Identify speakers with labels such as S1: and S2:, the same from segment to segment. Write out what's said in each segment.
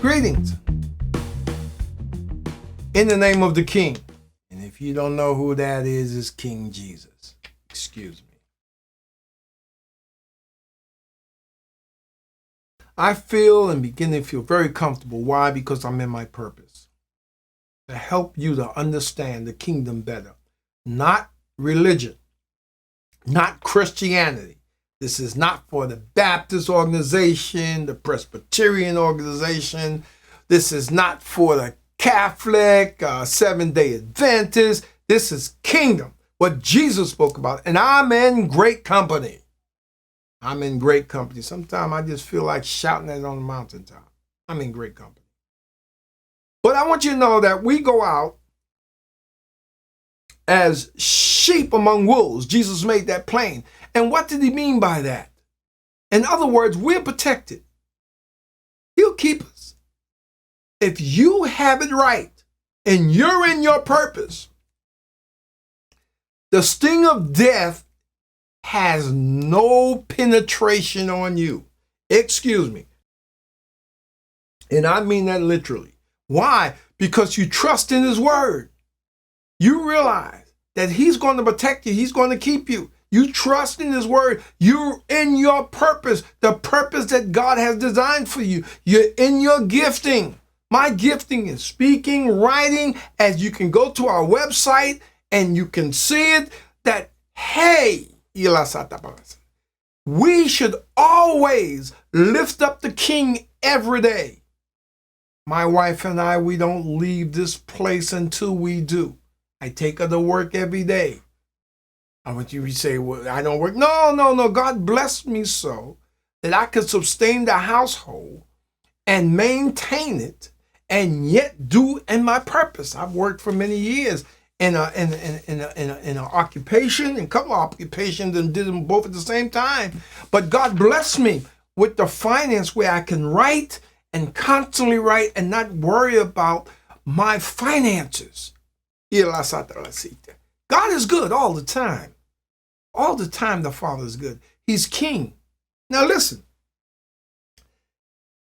S1: Greetings in the name of the King. And if you don't know who that is, it's King Jesus. Excuse me. I feel and begin to feel very comfortable. Why? Because I'm in my purpose. To help you to understand the kingdom better. Not religion. Not Christianity. This is not for the Baptist organization, the Presbyterian organization. This is not for the Catholic, Seventh-day Adventist. This is kingdom, what Jesus spoke about. And I'm in great company. I'm in great company. Sometimes I just feel like shouting it on the mountaintop. I'm in great company. But I want you to know that we go out as sheep among wolves. Jesus made that plain. And what did he mean by that? In other words, we're protected. He'll keep us. If you have it right and you're in your purpose, the sting of death has no penetration on you. Excuse me. And I mean that literally. Why? Because you trust in his word. You realize that he's going to protect you. He's going to keep you. You trust in his word. You're in your purpose, the purpose that God has designed for you. You're in your gifting. My gifting is speaking, writing, as you can go to our website and you can see it, that, hey, we should always lift up the King every day. My wife and I, we don't leave this place until we do. I take her to work every day. I want you to say, well, I don't work. No. God blessed me so that I could sustain the household and maintain it and yet do in my purpose. I've worked for many years in an occupation, in a couple of occupations, and did them both at the same time. But God blessed me with the finance where I can write and constantly write and not worry about my finances. God is good all the time. All the time the Father is good. He's king. Now listen.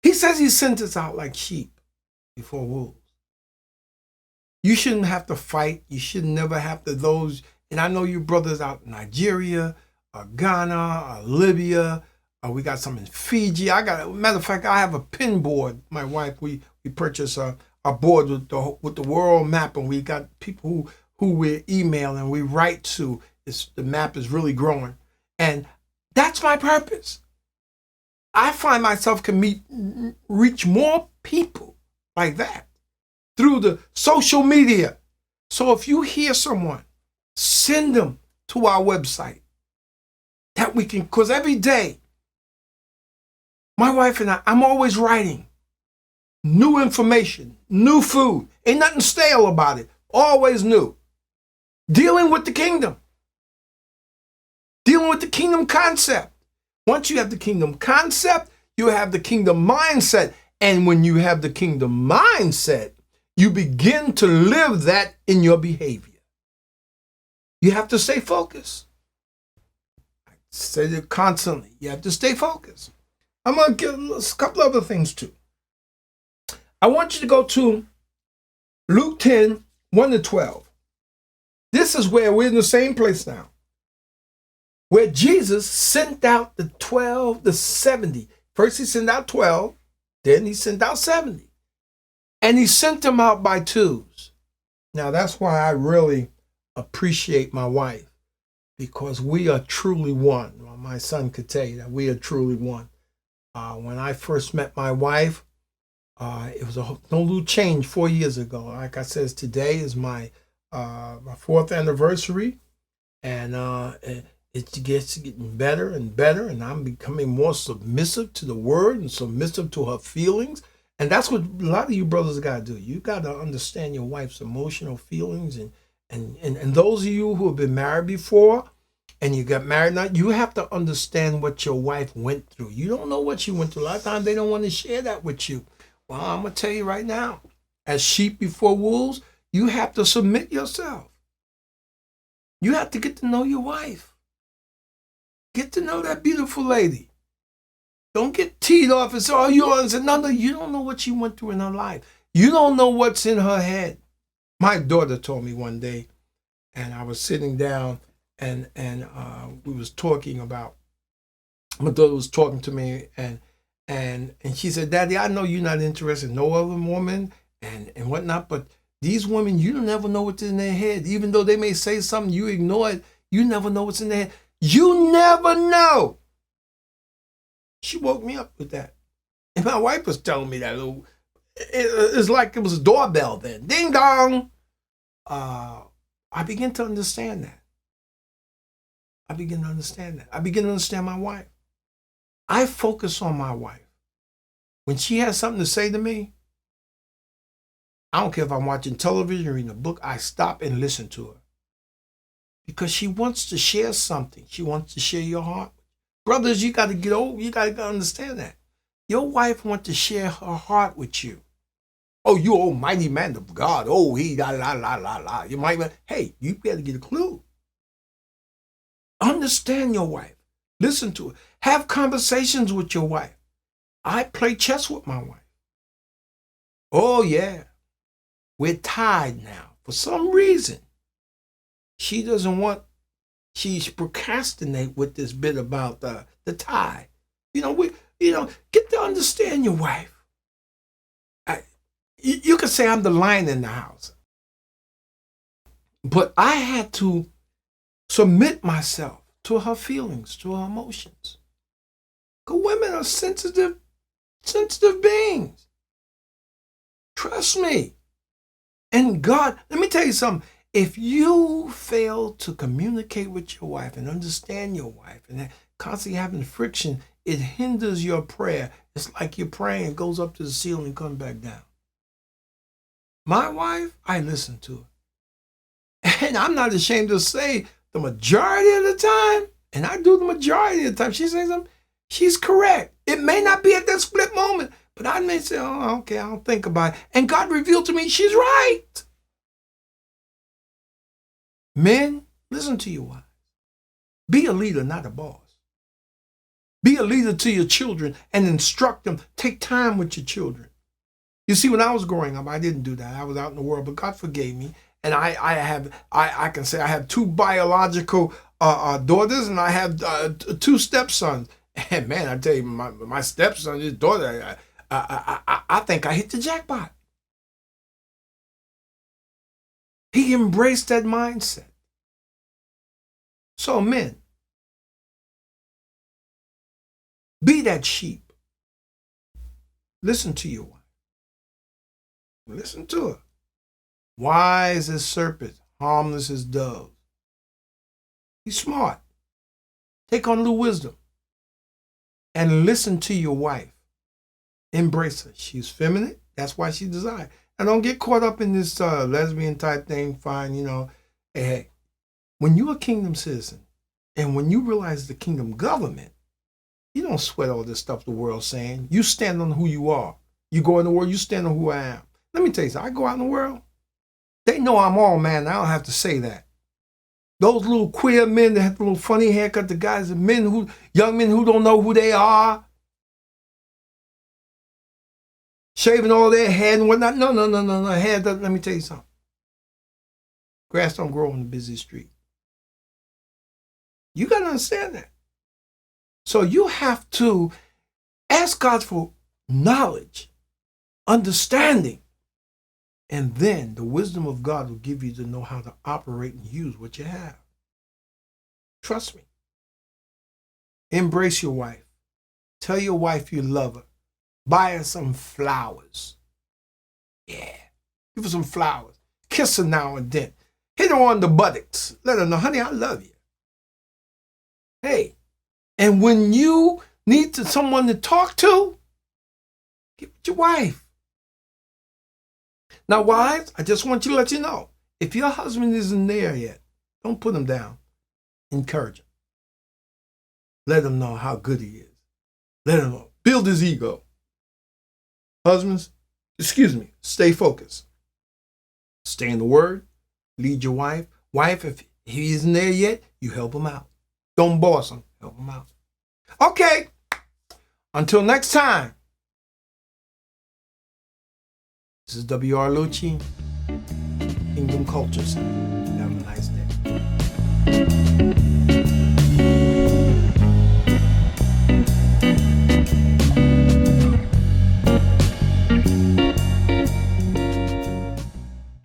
S1: He says he sent us out like sheep before wolves. You shouldn't have to fight. You should never have to those. And I know you brothers out in Nigeria, Ghana, Libya. We got some in Fiji. Matter of fact, I have a pin board. My wife, we purchased a board with the world map, and we got people who we email and we write to. The map is really growing. And that's my purpose. I find myself can reach more people like that through the social media. So if you hear someone, send them to our website that we can, because every day, my wife and I'm always writing new information, new food. Ain't nothing stale about it. Always new. Dealing with the kingdom. Dealing with the kingdom concept. Once you have the kingdom concept, you have the kingdom mindset. And when you have the kingdom mindset, you begin to live that in your behavior. You have to stay focused. I say it constantly. You have to stay focused. I'm going to give a couple other things too. I want you to go to Luke 10, 1-12. This is where we're in the same place now, where Jesus sent out the 12, the 70. First he sent out 12, then he sent out 70. And he sent them out by twos. Now that's why I really appreciate my wife, because we are truly one. Well, my son could tell you that we are truly one. When I first met my wife, it was no little change 4 years ago. Like I said, today is my 4th anniversary, and it gets getting better and better, and I'm becoming more submissive to the word and submissive to her feelings. And that's what a lot of you brothers got to do. You got to understand your wife's emotional feelings, and those of you who have been married before and you got married now, you have to understand what your wife went through. You don't know what she went through. A lot of times they don't want to share that with you. Well, I'm going to tell you right now, as sheep before wolves, you have to submit yourself. You have to get to know your wife. Get to know that beautiful lady. Don't get teed off and say, oh, you understand. No, you don't know what she went through in her life. You don't know what's in her head. My daughter told me one day, and I was sitting down and we was talking about, my daughter was talking to me and she said, Daddy, I know you're not interested in no other woman and whatnot, but these women, you don't never know what's in their head. Even though they may say something, you ignore it. You never know what's in their head. You never know. She woke me up with that. And my wife was telling me that. It's like it was a doorbell then. Ding dong. I begin to understand that. I begin to understand my wife. I focus on my wife. When she has something to say to me, I don't care if I'm watching television or reading a book, I stop and listen to her. Because she wants to share something. She wants to share your heart. Brothers, you got to get over, you got to understand that. Your wife wants to share her heart with you. Oh, you almighty man of God. Oh, he la la la la la. You might, hey, you better get a clue. Understand your wife. Listen to her. Have conversations with your wife. I play chess with my wife. Oh, yeah. We're tied now. For some reason, she doesn't want, she's procrastinate with this bit about the tie. Get to understand your wife. You could say I'm the lion in the house. But I had to submit myself to her feelings, to her emotions. Because women are sensitive beings. Trust me. And God, let me tell you something. If you fail to communicate with your wife and understand your wife and constantly having friction, it hinders your prayer. It's like you're praying, it goes up to the ceiling and comes back down. My wife, I listen to her. And I'm not ashamed to say the majority of the time, and I do the majority of the time, she says something, she's correct. It may not be at that split moment, but I may say, oh, okay, I'll think about it. And God revealed to me she's right. Men, listen to your wives. Be a leader, not a boss. Be a leader to your children and instruct them. Take time with your children. You see, when I was growing up, I didn't do that. I was out in the world, but God forgave me. And I can say I have two biological daughters, and I have two stepsons. And man, I tell you, my stepson, his daughter, I think I hit the jackpot. He embraced that mindset. So men, be that sheep. Listen to your wife. Listen to her. Wise as serpents, harmless as doves. Be smart. Take on a little wisdom. And listen to your wife. Embrace her. She's feminine. That's why she's desired. And don't get caught up in this lesbian type thing. Fine, Hey, when you're a kingdom citizen and when you realize the kingdom government, you don't sweat all this stuff the world's saying. You stand on who you are. You go in the world, you stand on who I am. Let me tell you something. I go out in the world. They know I'm all man. I don't have to say that. Those little queer men that have the little funny haircut, the guys, young men who don't know who they are, shaving all their head and whatnot. No. Hair doesn't. Let me tell you something. Grass don't grow on the busy street. You got to understand that. So you have to ask God for knowledge, understanding, and then the wisdom of God will give you to know how to operate and use what you have. Trust me. Embrace your wife. Tell your wife you love her. Buy her some flowers. Yeah. Give her some flowers. Kiss her now and then. Hit her on the buttocks. Let her know, honey, I love you. Hey. And when you need someone to talk to, get with your wife. Now, wives, I just want you to let you know, if your husband isn't there yet, don't put him down. Encourage him. Let him know how good he is. Let him know. Build his ego. Husbands, stay focused. Stay in the word. Lead your wife. Wife, if he isn't there yet, you help him out. Don't boss him. Help him out. Okay. Until next time, this is W.R. Lucci, Kingdom Culture Center. Have a nice day.